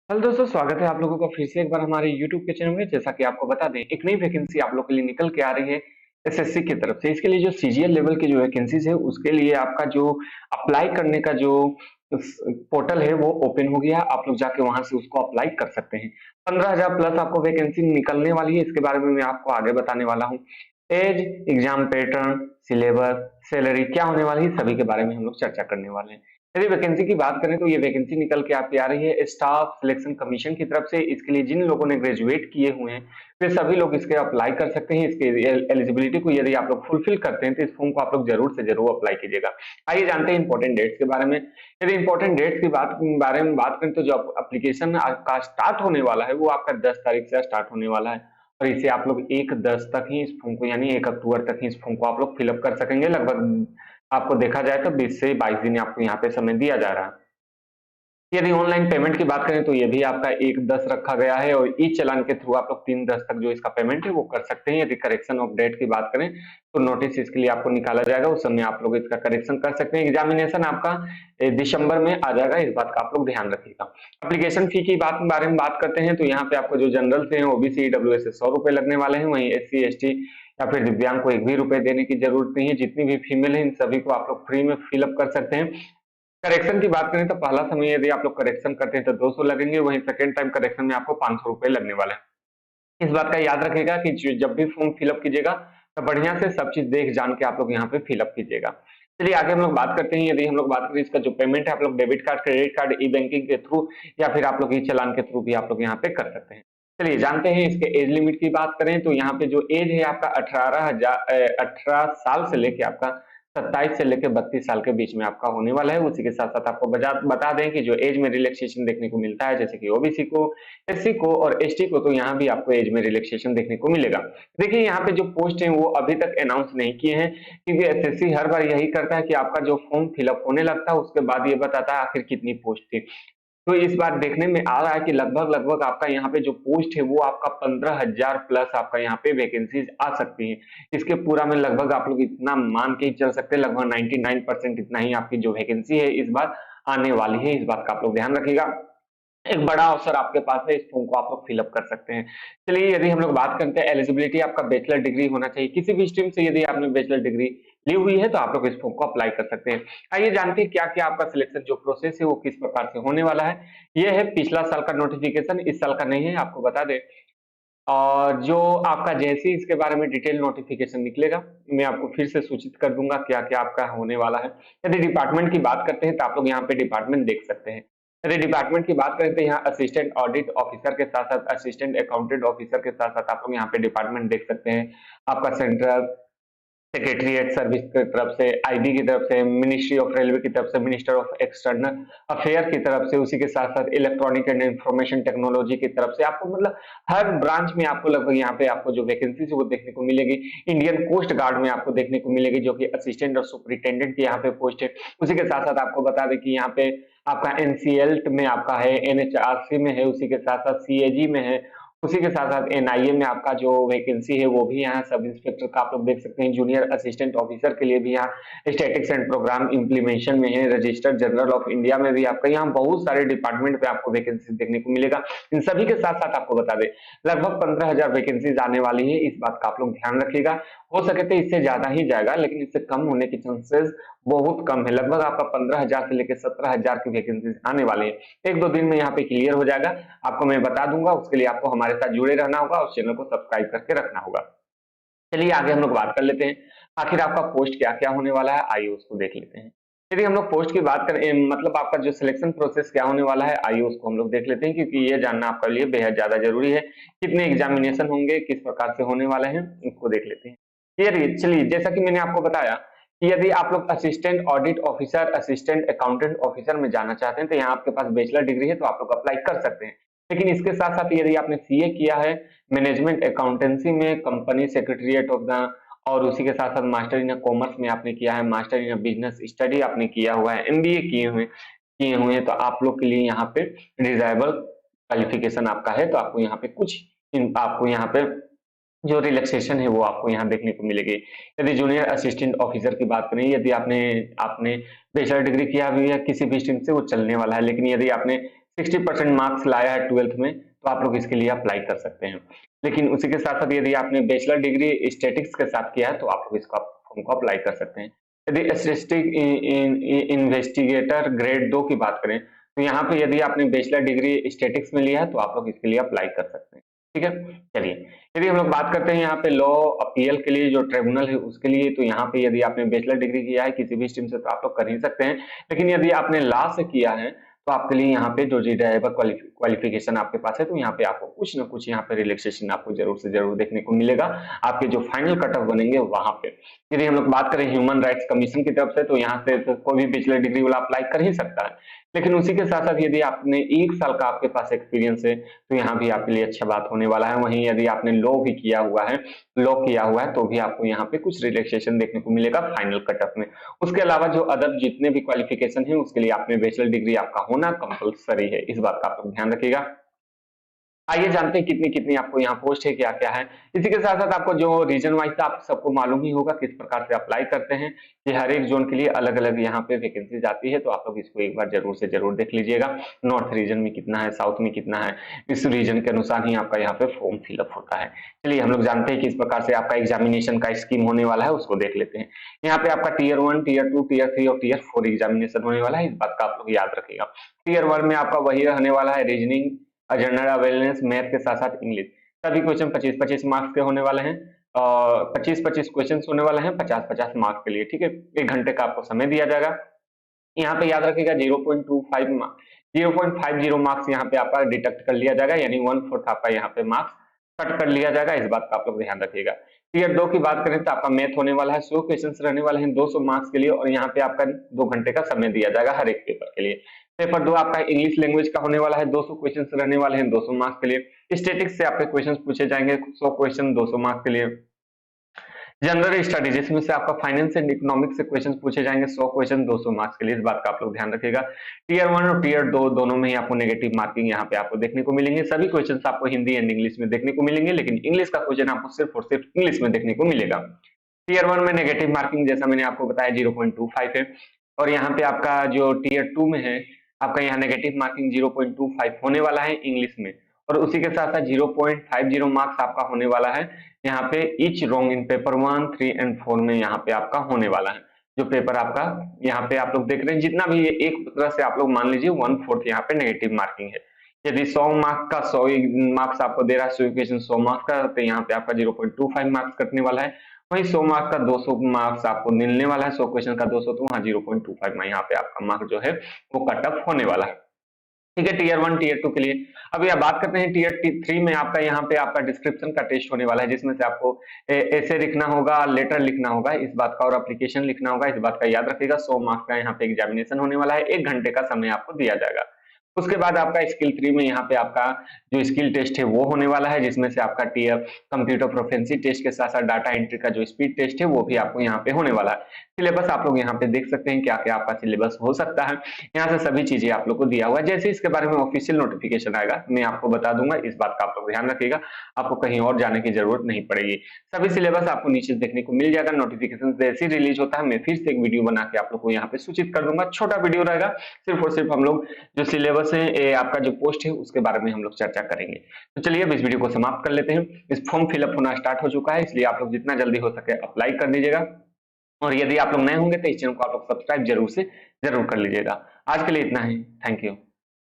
Hello दोस्तों, स्वागत है आप लोगों का फिर से एक बार हमारे YouTube के चैनल में। जैसा कि आपको बता दें, एक नई वैकेंसी आप लोग के लिए निकल के आ रही है एसएससी की तरफ से। इसके लिए जो सीजीएल लेवल की जो वैकेंसीज है, उसके लिए आपका जो अप्लाई करने का जो पोर्टल है वो ओपन हो गया। आप लोग जाके वहां से उसको अप्लाई कर सकते हैं। 15,000 प्लस आपको वैकेंसी निकलने वाली है। इसके बारे में मैं आपको आगे बताने वाला हूँ। Age, exam pattern, syllabus, salary क्या होने वाली है, सभी के बारे में हम लोग चर्चा करने वाले हैं। यदि वैकेंसी की बात करें तो ये वैकेंसी निकल के आपकी आ रही है स्टाफ सिलेक्शन कमीशन की तरफ से। इसके लिए जिन लोगों ने ग्रेजुएट किए हुए हैं वे सभी लोग इसके अप्लाई कर सकते हैं। इसके एलिजिबिलिटी को यदि आप लोग फुलफिल करते हैं तो इस फॉर्म को आप लोग जरूर से जरूर अप्लाई कीजिएगा। आइए जानते हैं इंपॉर्टेंट डेट्स के बारे में। यदि इंपॉर्टेंट डेट्स की बारे में बात करें तो जो अप्लीकेशन का स्टार्ट होने वाला है वो आपका 10 तारीख से स्टार्ट होने वाला है। और इसे आप लोग 1/10 तक ही इस फॉर्म को, यानी 1 अक्टूबर तक ही इस फॉर्म को आप लोग फिलअप कर सकेंगे। लगभग आपको देखा जाए तो 20 से 22 दिन आपको यहाँ पे समय दिया जा रहा है। यदि ऑनलाइन पेमेंट की बात करें तो ये भी आपका 1/10 रखा गया है और ई चालान के थ्रू आप लोग 3/10 तक जो इसका पेमेंट है वो कर सकते हैं। यदि करेक्शन ऑफ डेट की बात करें तो नोटिस इसके लिए आपको निकाला जाएगा, उस समय आप लोग इसका करेक्शन कर सकते हैं। एग्जामिनेशन आपका दिसंबर में आ जाएगा, इस बात का आप लोग ध्यान रखिएगा। एप्लीकेशन फी की बारे में बात करते हैं तो यहाँ पे आपको जो जनरल से ओबीसी ईडब्ल्यूएस से 100 रुपए लगने वाले हैं। वहीं एससी एसटी या फिर दिव्यांग को एक भी रुपए देने की जरूरत नहीं है। जितनी भी फीमेल है इन सभी को आप लोग फ्री में फिलअप कर सकते हैं। करेक्शन की बात करें तो पहला समय यदि आप लोग करेक्शन करते हैं तो 200 लगेंगे, वहीं सेकंड टाइम करेक्शन में आपको 500 रुपए लगने वाले हैं। इस बात का याद रखिएगा कि जब भी फॉर्म फिलअप कीजिएगा तो बढ़िया से सब चीज देख जान के आप लोग यहाँ पे फिलअप कीजिएगा। चलिए आगे हम लोग बात करते हैं। यदि हम लोग बात करें इसका जो पेमेंट है, आप लोग डेबिट कार्ड, क्रेडिट कार्ड, ई बैंकिंग के थ्रू या फिर आप लोग ई चालान के थ्रू भी आप लोग यहाँ पे कर सकते हैं। चलिए जानते हैं इसके एज लिमिट की बात करें तो यहाँ पे जो एज है आपका 18 साल से लेके आपका 27 से लेकर 32 साल के बीच में आपका होने वाला है। उसी के साथ साथ आपको बता दें कि जो एज में रिलैक्सेशन देखने को मिलता है, जैसे कि ओबीसी को, एससी को और एसटी को, तो यहाँ भी आपको एज में रिलैक्सेशन देखने को मिलेगा। देखिए यहाँ पे जो पोस्ट है वो अभी तक अनाउंस नहीं किए हैं, क्योंकि एसएससी हर बार यही करता है कि आपका जो फॉर्म फिलअप होने लगता है उसके बाद ये बताता है आखिर कितनी पोस्ट थी। तो इस बार देखने में आ रहा है कि लगभग लगभग आपका यहाँ पे जो पोस्ट है वो आपका 15,000 प्लस आपका यहाँ पे वैकेंसीज आ सकती है। इसके पूरा में लगभग आप लोग इतना मान के ही चल सकते हैं, लगभग 99% इतना ही आपकी जो वैकेंसी है इस बार आने वाली है। इस बात का आप लोग ध्यान रखिएगा। एक बड़ा अवसर आपके पास है, इस फॉर्म को आप लोग फिलअप कर सकते हैं। चलिए यदि हम लोग बात करते हैं एलिजिबिलिटी, आपका बैचलर डिग्री होना चाहिए किसी भी स्ट्रीम से। यदि आपने बैचलर डिग्री ली हुई है तो आप लोग इस फॉर्म को अप्लाई कर सकते हैं। आइए जानते हैं क्या क्या आपका सिलेक्शन जो प्रोसेस है वो किस प्रकार से होने वाला है। ये है पिछला साल का नोटिफिकेशन, इस साल का नहीं है, आपको बता दें। और जो आपका जैसे ही इसके बारे में डिटेल नोटिफिकेशन निकलेगा मैं आपको फिर से सूचित कर दूंगा क्या क्या आपका होने वाला है। यदि डिपार्टमेंट की बात करते हैं तो आप लोग यहाँ पे डिपार्टमेंट देख सकते हैं। यदि डिपार्टमेंट की बात करें तो यहाँ असिस्टेंट ऑडिट ऑफिसर के साथ साथ असिस्टेंट अकाउंटेंट ऑफिसर के साथ साथ आप लोग यहाँ पे डिपार्टमेंट देख सकते हैं। आपका सेंट्रल सेक्रेटरीट सर्विस की तरफ से, आईबी की तरफ से, मिनिस्ट्री ऑफ रेलवे की तरफ से, मिनिस्टर ऑफ एक्सटर्नल अफेयर की तरफ से, उसी के साथ साथ इलेक्ट्रॉनिक एंड इंफॉर्मेशन टेक्नोलॉजी की तरफ से आपको, मतलब हर ब्रांच में आपको लगभग यहाँ पे आपको जो वैकेंसी है वो देखने को मिलेगी। इंडियन कोस्ट गार्ड में आपको देखने को मिलेगी जो कि असिस्टेंट और सुपरिटेंडेंट की यहाँ पे पोस्ट है। उसी के साथ साथ आपको बता दें कि यहाँ पे आपका एनसीएल में आपका है, एनएचआरसी में है, उसी के साथ साथ सीएजी में है, उसी के साथ साथ एनआईए में आपका जो वैकेंसी है वो भी यहाँ सब इंस्पेक्टर का आप लोग देख सकते हैं। जूनियर असिस्टेंट ऑफिसर के लिए भी यहाँ स्टैटिक्स एंड प्रोग्राम इम्प्लीमेंटेशन में है। रजिस्टर्ड जनरल ऑफ इंडिया में भी आपका यहाँ बहुत सारे डिपार्टमेंट पे आपको वैकेंसी देखने को मिलेगा। इन सभी के साथ साथ आपको बता दें लगभग 15,000 वैकेंसीज आने वाली है, इस बात का आप लोग ध्यान रखिएगा। हो सके तो इससे ज्यादा ही जाएगा, लेकिन इससे कम होने की चांसेस बहुत कम है। लगभग आपका 15,000 से लेकर 17,000 की वैकेंसीज आने वाली है। 1-2 दिन में यहाँ पे क्लियर हो जाएगा, आपको मैं बता दूंगा। उसके लिए आपको हमारे साथ जुड़े रहना होगा और चैनल को सब्सक्राइब करके रखना होगा। चलिए आगे हम लोग बात कर लेते हैं आखिर आपका पोस्ट क्या क्या होने वाला है, आइए उसको देख लेते हैं। यदि हम लोग पोस्ट की बात करें, मतलब आपका जो सिलेक्शन प्रोसेस क्या होने वाला है, आइए उसको हम लोग देख लेते हैं, क्योंकि ये जानना आपके लिए बेहद ज्यादा जरूरी है। कितने एग्जामिनेशन होंगे, किस प्रकार से होने वाले हैं, उसको देख लेते हैं। चलिए जैसा कि मैंने आपको बताया कि यदि आप लोग assistant audit officer, assistant accountant officer में जाना चाहते हैं तो यहाँ आपके पास बैचलर डिग्री है तो आप लोग अप्लाई कर सकते हैं। लेकिन इसके साथ साथ यदि आपने सीए किया है, मैनेजमेंट अकाउंटेंसी में, कंपनी सेक्रेटरीट ऑफ द, और उसी के साथ साथ मास्टर इन कॉमर्स में आपने किया है, मास्टर इन बिजनेस स्टडी आपने किया हुआ है, एमबीए किए हुए हैं तो आप लोग के लिए यहाँ पे डिजायबल क्वालिफिकेशन आपका है तो आपको यहाँ पे आपको यहाँ पे जो रिलैक्सेशन है वो आपको यहाँ देखने को मिलेगी। यदि जूनियर असिस्टेंट ऑफिसर की बात करें, यदि आपने आपने बैचलर डिग्री किया हुई है किसी भी स्ट्रीम से वो चलने वाला है, लेकिन यदि आपने 60% मार्क्स लाया है 12th में, तो आप लोग इसके लिए अप्लाई कर सकते हैं। लेकिन उसी के साथ-साथ यदि आपने बैचलर डिग्री स्टैटिस्टिक्स के साथ किया है, तो आप लोग इसको फॉर्म को अप्लाई कर सकते हैं। यदि स्टैटिस्टिक इन्वेस्टिगेटर ग्रेड 2 की बात करें, तो यहाँ पे यदि आपने बैचलर डिग्री स्टैटिस्टिक्स में लिया है, तो आप लोग इसके लिए अप्लाई कर सकते हैं। ठीक है? चलिए, यदि हम लोग बात करते हैं यहाँ पे लॉ अपील के लिए जो ट्रिब्यूनल है उसके लिए, तो यहाँ पे यदि आपने बैचलर डिग्री किया है किसी भी स्ट्रीम से, तो आप लोग कर ही सकते हैं। लेकिन यदि आपने लॉ से किया है, तो आपके लिए यहाँ पे जो डिजायरेबल क्वालिफिकेशन आपके पास है, तो यहाँ पे आपको कुछ ना कुछ यहाँ पे रिलैक्सेशन आपको जरूर से जरूर देखने को मिलेगा आपके जो फाइनल कट ऑफ बनेंगे वहां पे। यदि हम लोग बात करें ह्यूमन राइट्स कमीशन की तरफ से, तो यहाँ से तो कोई भी बैचलर डिग्री वाला अप्लाई कर ही सकता है। लेकिन उसी के साथ साथ यदि आपने 1 साल का आपके पास एक्सपीरियंस है, तो यहाँ भी आपके लिए अच्छा बात होने वाला है। वहीं यदि आपने लॉ भी किया हुआ है, तो भी आपको यहाँ पे कुछ रिलैक्सेशन देखने को मिलेगा फाइनल कट ऑफ में। उसके अलावा जो अदर जितने भी क्वालिफिकेशन है, उसके लिए आपने बैचलर डिग्री आपका होना कंपलसरी है। इस बात का आप लोग ध्यान रखिएगा। आइए जानते हैं कितनी कितनी आपको यहाँ पोस्ट है, क्या क्या है। इसी के साथ साथ आपको जो रीजन वाइज आप सबको मालूम ही होगा किस प्रकार से अप्लाई करते हैं कि हर एक जोन के लिए अलग अलग यहाँ पे वैकेंसीज आती है, तो आप लोग इसको एक बार जरूर से जरूर देख लीजिएगा। नॉर्थ रीजन में कितना है, साउथ में कितना है, इस रीजन के अनुसार ही आपका यहाँ पे फॉर्म फिलअप होता है। चलिए हम लोग जानते हैं किस प्रकार से आपका एग्जामिनेशन का स्कीम होने वाला है, उसको देख लेते हैं। यहाँ पे आपका टीयर 1, टीयर 2, टीयर 3 और टीयर 4 एग्जामिनेशन होने वाला है। इस बात का आप लोग याद रखिएगा। टीयर 1 में आपका वही रहने वाला है, रीजनिंग, जनरल अवेयरनेस, मैथ के साथ साथ इंग्लिश। सभी क्वेश्चन 25-25 मार्क्स के होने वाले हैं और 25-25 क्वेश्चन होने वाले हैं 50-50 मार्क्स के लिए। ठीक है, 1 घंटे का आपको समय दिया जाएगा। यहाँ पे याद रखिएगा 0.50 मार्क्स यहाँ पे आपका डिडक्ट कर लिया जाएगा, यानी 1/4 आपका यहाँ पे मार्क्स कट कर लिया जाएगा। इस बात का आप लोग ध्यान रखिएगा। टीयर 2 की बात करें तो आपका मैथ होने वाला है, 100 क्वेश्चन रहने वाले हैं 200 मार्क्स के लिए, और यहाँ पे आपका 2 घंटे का समय दिया जाएगा हर एक पेपर के लिए। पेपर 2 आपका इंग्लिश लैंग्वेज का होने वाला है, 200 क्वेश्चन रहने वाले हैं 200 मार्क्स के लिए। स्टैटिस्टिक्स से आपके क्वेश्चन पूछे जाएंगे 100 क्वेश्चन 200 मार्क्स के लिए। जनरल स्टडीज जिसमें से आपका फाइनेंस एंड इकोनॉमिक्स से क्वेश्चन पूछे जाएंगे 100 क्वेश्चन 200 मार्क्स के लिए। इस बात का आप लोग ध्यान रखिएगा। टीयर 1 और टीयर 2 दोनों में ही आपको नेगेटिव मार्किंग यहाँ पे आपको देखने को मिलेंगे। सभी क्वेश्चन आपको हिंदी एंड इंग्लिश में देखने को मिलेंगे, लेकिन इंग्लिश का क्वेश्चन आपको सिर्फ और सिर्फ इंग्लिश में देखने को मिलेगा। टीयर 1 में नेगेटिव मार्किंग जैसा मैंने आपको बताया 0.25 है, और यहाँ पे आपका जो टीयर 2 में है आपका यहाँ नेगेटिव मार्किंग 0.25 होने वाला है इंग्लिश में, और उसी के साथ साथ 0.50 मार्क्स आपका होने वाला है यहाँ पे each wrong in paper 1, 3 and 4 में यहाँ पे आपका होने वाला है। जो पेपर आपका यहाँ पे आप लोग देख रहे हैं, जितना भी एक तरह से आप लोग मान लीजिए 1/4 यहाँ पे नेगेटिव मार्किंग है। यदि 100 मार्क्स का 100 मार्क्स आपको दे रहा है, 100 इक्वेशन 100 मार्क्स का, तो यहाँ पे आपका 0.25 मार्क्स कटने वाला है। वहीं 100 मार्क्स का 200 मार्क्स आपको मिलने वाला है, 100 क्वेश्चन का 200, तो वहाँ 0.25 में यहाँ पे आपका मार्क्स जो है वो कट ऑफ होने वाला है। ठीक है, टीयर 1 टीयर 2 के लिए। अभी आप बात करते हैं टीयर 3 में आपका यहाँ पे आपका डिस्क्रिप्शन का टेस्ट होने वाला है, जिसमें से आपको ऐसे लिखना होगा, लेटर लिखना होगा इस बात का, और एप्लीकेशन लिखना होगा। इस बात का याद रखिएगा। 100 मार्क्स का यहाँ पे एग्जामिनेशन होने वाला है, 1 घंटे का समय आपको दिया जाएगा। उसके बाद आपका स्किल 3 में यहाँ पे आपका जो स्किल टेस्ट है वो होने वाला है, जिसमें से आपका टीयर कंप्यूटर प्रोफिशिएंसी टेस्ट के साथ साथ डाटा एंट्री का जो स्पीड टेस्ट है वो भी आपको यहाँ पे होने वाला है। सिलेबस आप लोग यहाँ पे देख सकते हैं क्या क्या आपका सिलेबस हो सकता है। यहाँ से सभी चीजें आप लोग को दिया हुआ है। जैसे इसके बारे में ऑफिशियल नोटिफिकेशन आएगा मैं आपको बता दूंगा। इस बात का आप लोग ध्यान रखिएगा, आपको कहीं और जाने की जरूरत नहीं पड़ेगी। सभी सिलेबस आपको नीचे देखने को मिल जाएगा। नोटिफिकेशन जैसे ही रिलीज होता है मैं फिर से एक वीडियो बना के आप लोग को यहाँ पे सूचित कर दूंगा। छोटा वीडियो रहेगा, सिर्फ और सिर्फ हम लोग जो सिलेबस है आपका जो पोस्ट है उसके बारे में हम लोग चर्चा करेंगे। तो चलिए अब इस वीडियो को समाप्त कर लेते हैं। इस फॉर्म फिलअप होना स्टार्ट हो चुका है, इसलिए आप लोग जितना जल्दी हो सके अप्लाई कर दीजिएगा। और यदि आप लोग नए होंगे तो इस चैनल को आप लोग सब्सक्राइब जरूर से जरूर कर लीजिएगा। आज के लिए इतना ही, थैंक यू।